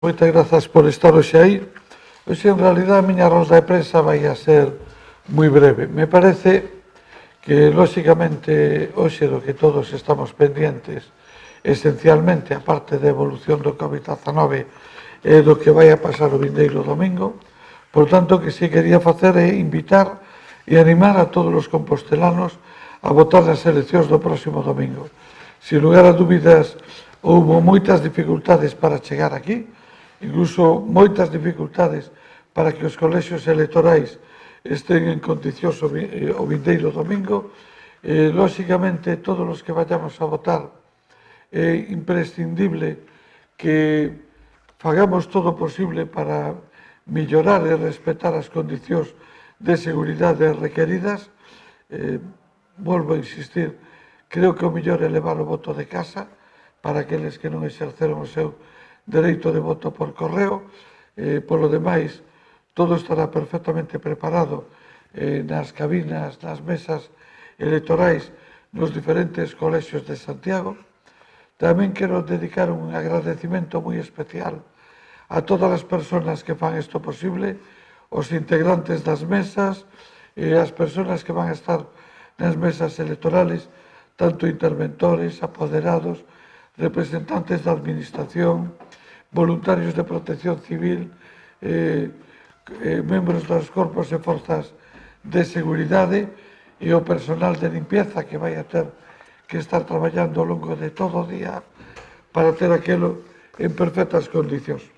Moitas grazas por estar hoxe aí. Hoxe, en realidad, a miña rolda de prensa vai a ser moi breve. Me parece que, lóxicamente, hoxe do que todos estamos pendientes, esencialmente, a parte da evolución do COVID-19 e do que vai a pasar o vindeiro domingo, por tanto, que si quería facer é invitar e animar a todos os compostelanos a votar nas eleccións do próximo domingo. Sin lugar a dúbidas, houve moitas dificultades para chegar aquí, incluso moitas dificultades para que os colexios electorais estén en condicións o vindeiro domingo. Lóxicamente, todos os que vayamos a votar, é imprescindible que fagamos todo o posible para mellorar e respetar as condicións de seguridade requeridas. Volvo a insistir, creo que o mellor é levar o voto de casa para aqueles que non exerceron o seu dereito de voto por correo. Polo demais, todo estará perfectamente preparado nas cabinas, nas mesas electorais nos diferentes colexios de Santiago. Tamén quero dedicar un agradecimento moi especial a todas as persoas que fan isto posible, os integrantes das mesas e as persoas que van a estar nas mesas electorales, tanto interventores, apoderados, representantes da administración, voluntarios de protección civil, membros dos corpos e forzas de seguridade e o personal de limpieza que vai a ter que estar traballando ao longo de todo o día para ter aquilo en perfectas condicións.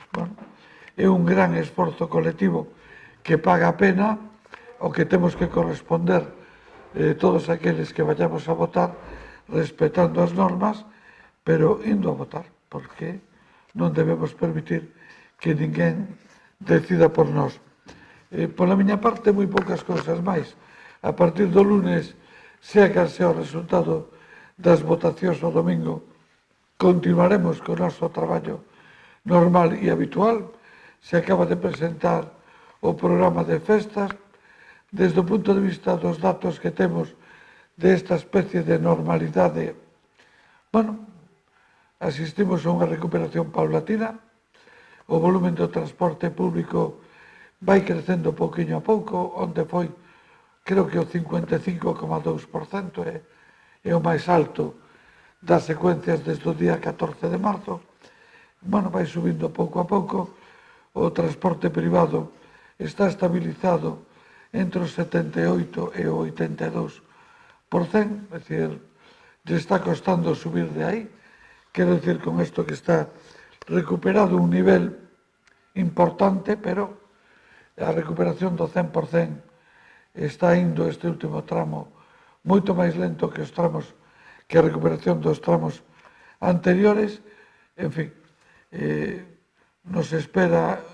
É un gran esforzo colectivo que paga a pena, o que temos que corresponder todos aqueles que vayamos a votar respetando as normas, pero indo a votar, porque non debemos permitir que ninguén decida por nós. Pola miña parte, moi poucas cousas máis. A partir do lunes, sea cal sea o resultado das votacións o domingo, continuaremos co noso traballo normal e habitual. Se acaba de presentar o programa de festas. Desde o punto de vista dos datos que temos desta especie de normalidade, asistimos a unha recuperación paulatina. O volumen do transporte público vai crecendo pouquiño a pouco, onde foi, creo que o 55,2%, é o máis alto das secuencias desde o día 14 de marzo. Vai subindo pouco a pouco. O transporte privado está estabilizado entre o 78 e o 82%, é dicir, lle está costando subir de aí. Quero dicir con isto que está recuperado un nivel importante, pero a recuperación do 100% está indo este último tramo moito máis lento que os tramos, que a recuperación dos tramos anteriores. En fin, nos espera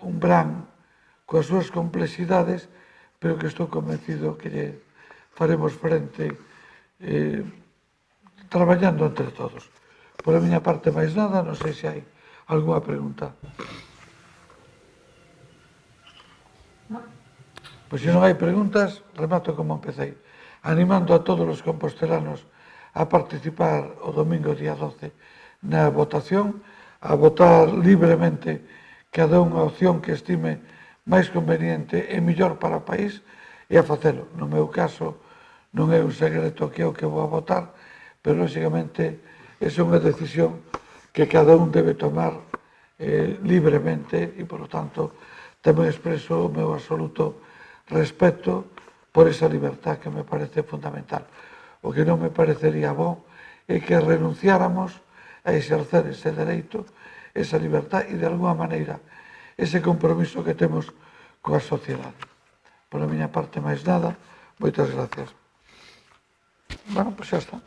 un verán coas súas complexidades, pero que estou convencido que lle faremos frente traballando entre todos. Por a miña parte, máis nada, non sei se hai algunha pregunta. Pois se non hai preguntas, remato como empecé, animando a todos os compostelanos a participar o domingo día 12 na votación, a votar libremente cada unha opción que estime máis conveniente e mellor para o país, e a facelo. No meu caso, non é un secreto que é o que vou a votar, pero, lóxicamente, esa é unha decisión que cada un debe tomar libremente e, por lo tanto, tamén expreso o meu absoluto respeto por esa libertad que me parece fundamental. O que non me parecería bo é que renunciáramos a exercer ese dereito, esa libertad e, de alguma maneira, ese compromiso que temos coa sociedade. Por a miña parte, máis nada, moitas gracias. Pois xa está.